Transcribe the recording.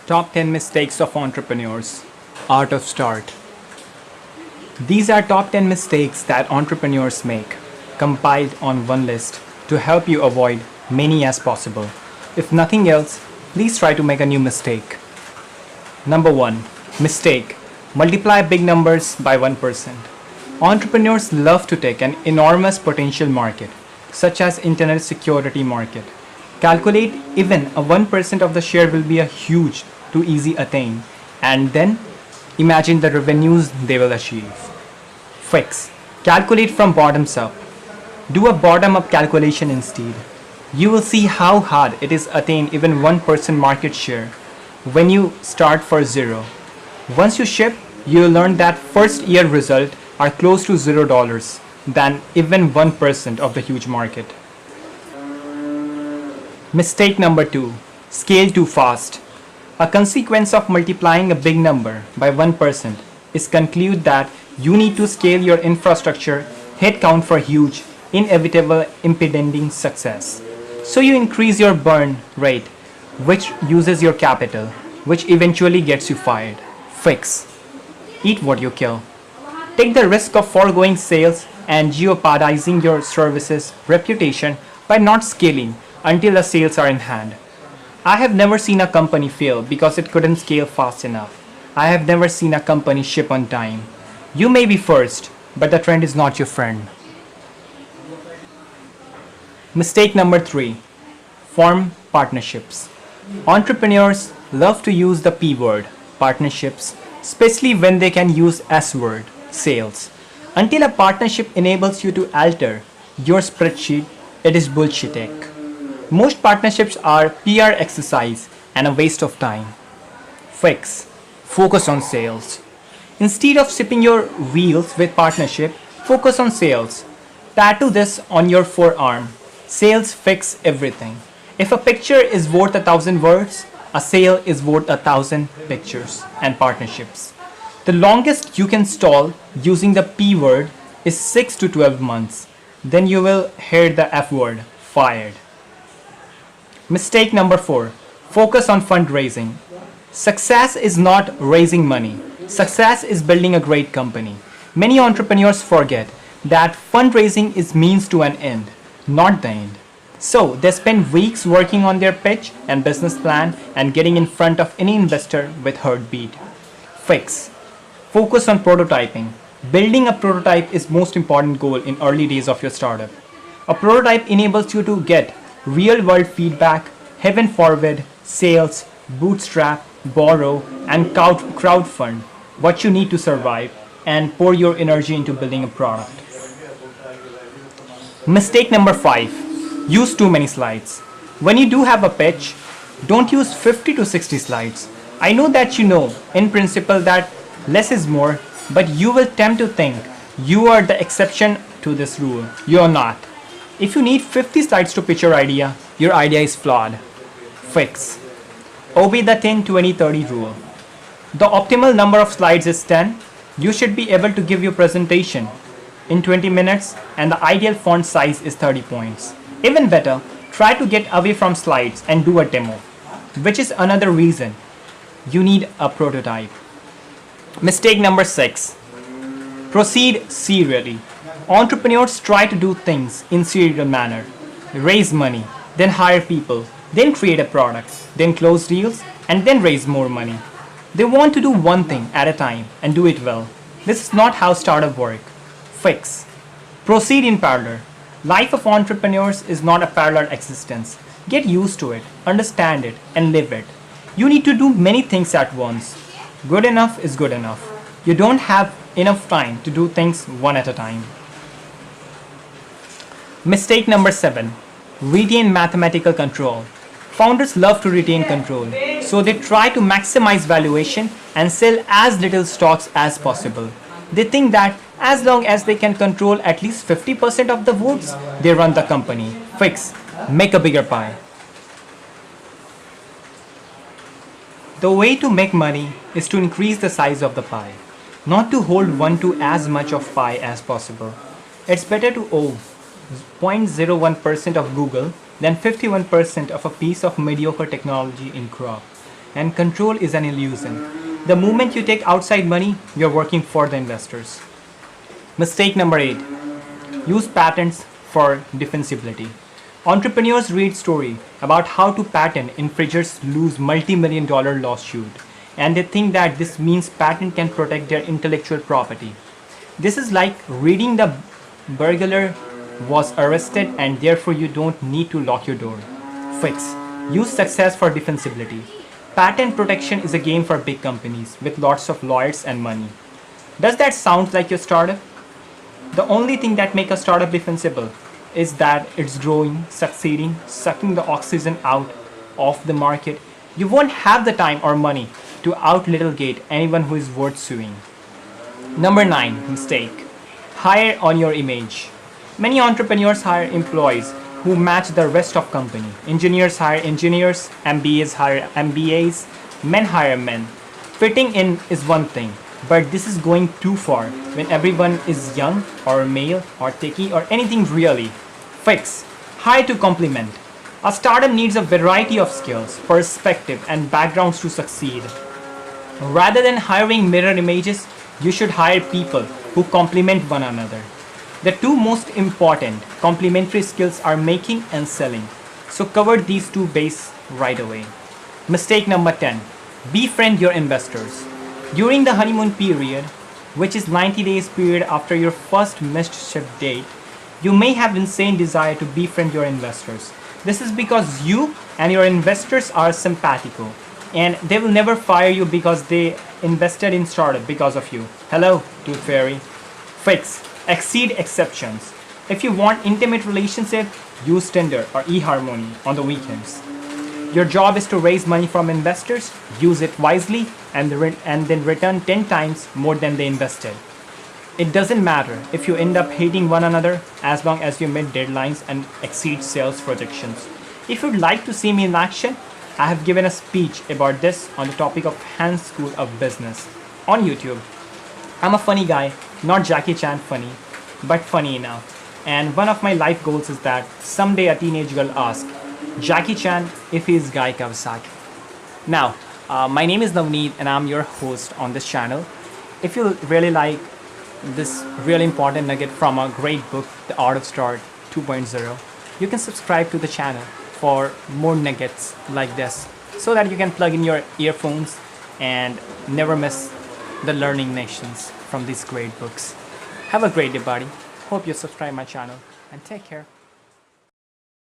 Top 10 Mistakes of Entrepreneurs. Art of Start. These are top 10 mistakes that entrepreneurs make, compiled on one list to help you avoid many as possible. If nothing else, please try to make a new mistake. Number 1. Mistake. Multiply big numbers by 1%. Entrepreneurs love to take an enormous potential market, such as internet security market. Calculate even a 1% of the share will be a huge to easy attain, and then imagine the revenues they will achieve. Fix. Calculate from bottoms up. Do a bottom-up calculation instead. You will see how hard it is attain even 1% market share when you start for zero. Once you ship, you will learn that first year result are close to $0 than even 1% of the huge market. Mistake number 2. Scale too fast. A consequence of multiplying a big number by 1% is conclude that you need to scale your infrastructure headcount for huge, inevitable impending success. So you increase your burn rate, which uses your capital, which eventually gets you fired. Fix. Eat what you kill. Take the risk of foregoing sales and jeopardizing your services reputation by not scaling until the sales are in hand. I have never seen a company fail because it couldn't scale fast enough. I have never seen a company ship on time. You may be first, but the trend is not your friend. Mistake number 3. Form partnerships. Entrepreneurs love to use the P word, partnerships, especially when they can use S word, sales. Until a partnership enables you to alter your spreadsheet, it is bullshit. Most partnerships are PR exercise and a waste of time. Fix. Focus on sales. Instead of sipping your wheels with partnership, focus on sales. Tattoo this on your forearm. Sales fix everything. If a picture is worth 1,000 words, a sale is worth 1,000 pictures and partnerships. The longest you can stall using the P word is 6 to 12 months. Then you will hear the F word, fired. Mistake number 4. Focus on fundraising. Success is not raising money. Success is building a great company. Many entrepreneurs forget that fundraising is means to an end, not the end. So they spend weeks working on their pitch and business plan and getting in front of any investor with heartbeat. Fix. Focus on prototyping. Building a prototype is most important goal in early days of your startup. A prototype enables you to get real-world feedback, heaven forward, sales, bootstrap, borrow, and crowdfund what you need to survive and pour your energy into building a product. Mistake number 5. Use too many slides. When you do have a pitch, don't use 50 to 60 slides. I know that you know in principle that less is more, but you will tend to think you are the exception to this rule. You are not. If you need 50 slides to pitch your idea is flawed. Fix. Obey the 10-20-30 rule. The optimal number of slides is 10. You should be able to give your presentation in 20 minutes and the ideal font size is 30 points. Even better, try to get away from slides and do a demo, which is another reason you need a prototype. Mistake number 6. Proceed serially. Entrepreneurs try to do things in serial manner. Raise money, then hire people, then create a product, then close deals, and then raise more money. They want to do one thing at a time and do it well. This is not how startups work. Fix. Proceed in parallel. Life of entrepreneurs is not a parallel existence. Get used to it, understand it, and live it. You need to do many things at once. Good enough is good enough. You don't have enough time to do things one at a time. Mistake number 7. Retain mathematical control. Founders love to retain control, so they try to maximize valuation and sell as little stocks as possible. They think that as long as they can control at least 50% of the votes, they run the company. Fix. Make a bigger pie. The way to make money is to increase the size of the pie, not to hold one to as much of pie as possible. It's better to own 0.01% of Google than 51% of a piece of mediocre technology in crop. and control is an illusion. The moment you take outside money, you're working for the investors. Mistake number 8. Use patents for defensibility. Entrepreneurs read story about how to patent infringers lose multi-million dollar lawsuit, and they think that this means patent can protect their intellectual property. This is like reading the burglar was arrested and therefore you don't need to lock your door. Fix. Use success for defensibility. Patent protection is a game for big companies with lots of lawyers and money. Does that sound like your startup? The only thing that makes a startup defensible is that it's growing, succeeding, sucking the oxygen out of the market. You won't have the time or money to out-litigate anyone who is worth suing. Number 9. Mistake. Hire on your image. Many entrepreneurs hire employees who match the rest of company. Engineers hire engineers, MBAs hire MBAs, men hire men. Fitting in is one thing, but this is going too far when everyone is young or male or techie or anything really. Fix. Hire to complement. A startup needs a variety of skills, perspective, and backgrounds to succeed. Rather than hiring mirror images, you should hire people who complement one another. The two most important complementary skills are making and selling. So cover these two bases right away. Mistake number 10. Befriend your investors. During the honeymoon period, which is 90 days period after your first missed ship date, you may have insane desire to befriend your investors. This is because you and your investors are simpatico, and they will never fire you because they invested in startup because of you. Hello, Tooth Fairy. Fix. Exceed exceptions. If you want intimate relationship, use Tinder or eHarmony on the weekends. Your job is to raise money from investors, use it wisely, and then return 10 times more than they invested. It doesn't matter if you end up hating one another as long as you meet deadlines and exceed sales projections. If you'd like to see me in action, I have given a speech about this on the topic of Hans School of Business on YouTube. I'm a funny guy, not Jackie Chan funny, but funny enough. And one of my life goals is that someday a teenage girl asks Jackie Chan if he is Guy Kawasaki. Now, my name is Navneet and I'm your host on this channel. If you really like this really important nugget from a great book, The Art of Start 2.0, you can subscribe to the channel for more nuggets like this so that you can plug in your earphones and never miss the learning nations from these great books. Have a great day, buddy. Hope you subscribe my channel and take care.